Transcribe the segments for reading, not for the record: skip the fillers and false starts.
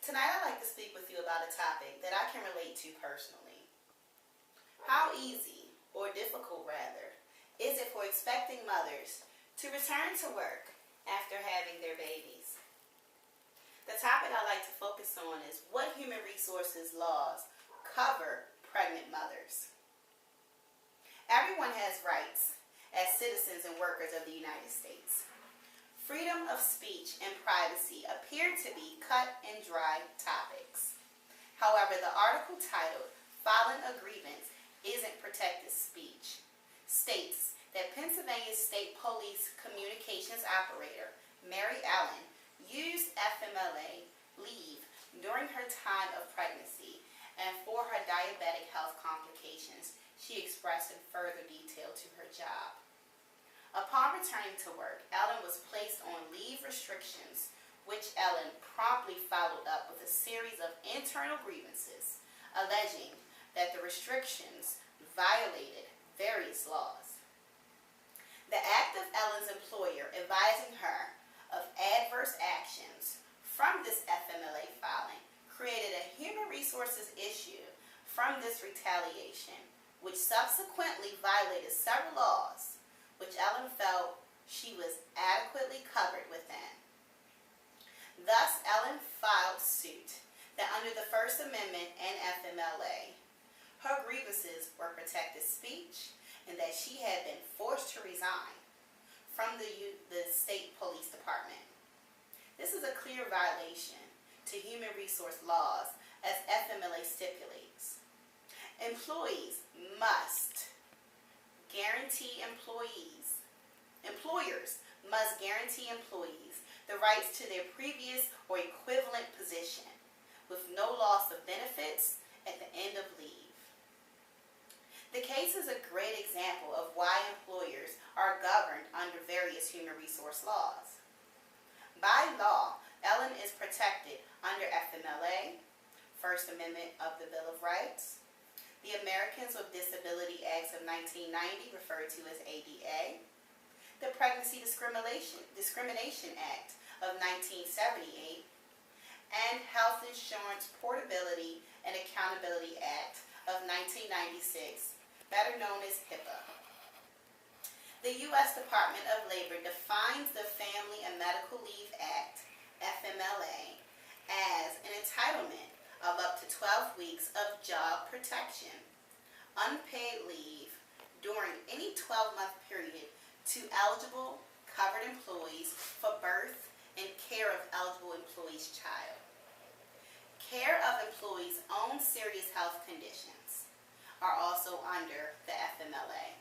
Tonight I'd like to speak with you about a topic that I can relate to personally. How easy, or difficult rather, is it for expecting mothers to return to work after having their babies? The topic I'd like to focus on is what human resources laws cover pregnant mothers. Everyone has rights as citizens and workers of the United States. Freedom of speech and privacy appear to be cut and dry topics. However, the article titled "Filing a Grievance Isn't Protected Speech" states that Pennsylvania State Police communications operator Mary Allen used FMLA leave during her time of pregnancy, and for her diabetic health complications, she expressed in further detail to her job. Upon returning to work, Ellen was placed on leave restrictions, which Ellen promptly followed up with a series of internal grievances, alleging that the restrictions violated various laws. The act of Ellen's employer advising her of adverse actions from this FMLA filing created a human resources issue from this retaliation, which subsequently violated several laws, which Ellen felt she was adequately covered within. Thus, Ellen filed suit that under the First Amendment and FMLA, her grievances were protected speech and that she had been forced to resign from the state police department. This is a clear violation to human resource laws as FMLA stipulates. Employers must guarantee employees the righs to their previous or equivalent position with no loss of benefits at the end of leave. The case is a great example of why employers are governed under various human resource laws. By law, Ellen is protected under FMLA, First Amendment of the Bill of Rights, the Americans with Disability Acts of 1990, referred to as ADA, the Pregnancy Discrimination Act of 1978, and Health Insurance Portability and Accountability Act of 1996, better known as HIPAA. The U.S. Department of Labor defines the Family and Medical Leave Act, FMLA, as an entitlement of up to 12 weeks of job protection, unpaid leave during any 12-month period to eligible covered employees for birth and care of eligible employee's child. Care of employees' own serious health conditions are also under the FMLA.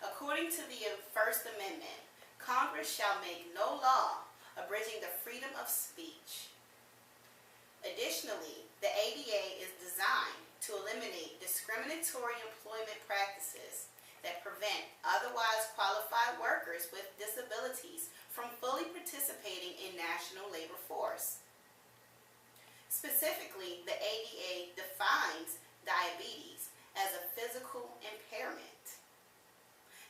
According to the First Amendment, Congress shall make no law abridging the freedom of speech. Additionally, the ADA is designed to eliminate discriminatory employment practices that prevent otherwise qualified workers with disabilities from fully participating in national labor force. Specifically, the ADA defines diabetes as a physical impairment.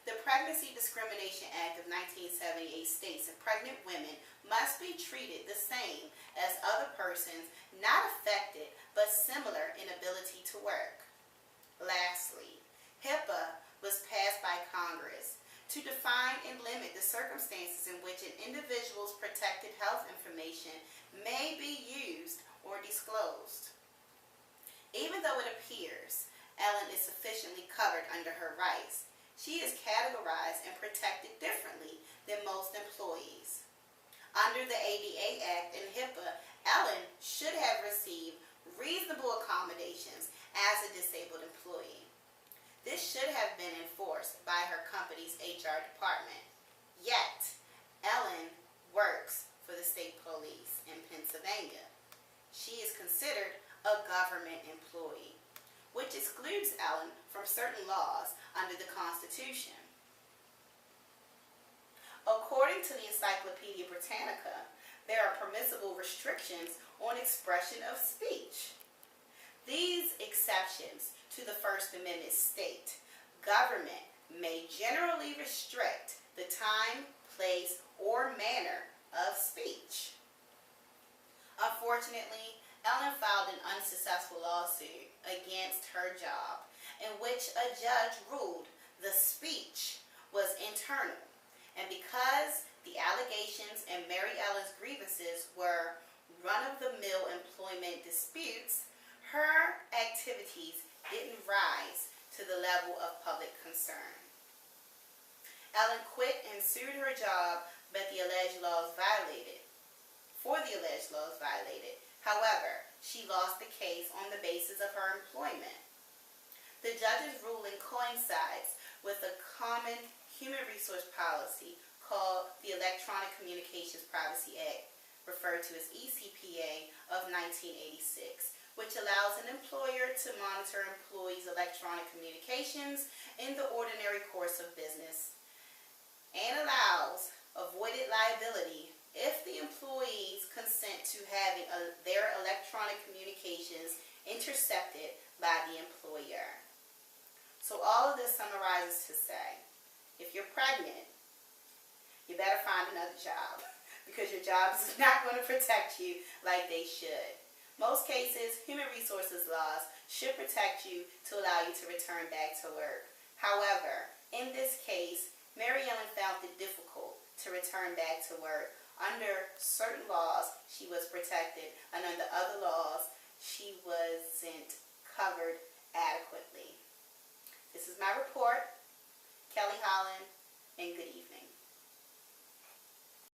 The Pregnancy Discrimination Act of 1978 states that pregnant women must be treated the same as other persons not affected but similar in ability to work. Lastly, HIPAA was passed by Congress to define and limit the circumstances in which an individual's protected health information may be used or disclosed. Even though it appears Ellen is sufficiently covered under her rights, she is categorized and protected differently than most employees. Under the ADA Act and HIPAA, Ellen should have received reasonable accommodations as a disabled employee. This should have been enforced by her company's HR department. Yet, Ellen works for the state police in Pennsylvania. She is considered a government employee, which excludes Ellen from certain laws under the Constitution. According to the Encyclopedia Britannica, there are permissible restrictions on expression of speech. These exceptions to the First Amendment state, government may generally restrict the time, place, or manner of speech. Unfortunately, Ellen filed an unsuccessful lawsuit against her job in which a judge ruled the speech was internal. And because the allegations and Mary Ellen's grievances were run-of-the-mill employment disputes, her activities didn't rise to the level of public concern. Ellen quit and sued her job, but the alleged laws violated. However, she lost the case on the basis of her employment. The judge's ruling coincides with a common human resource policy called the Electronic Communications Privacy Act, referred to as ECPA, of 1986, which allows an employer to monitor employees' electronic communications in the ordinary course of business and allows avoided liability if the employees consent to having their electronic communications intercepted by the employer. So all of this summarizes to say, if you're pregnant, you better find another job because your job is not going to protect you like they should. Most cases, human resources laws should protect you to allow you to return back to work. However, in this case, Mary Ellen found it difficult to return back to work. Under certain laws, she was protected, and under other laws, she wasn't covered adequately. This is my report. Kelly Holland, and good evening.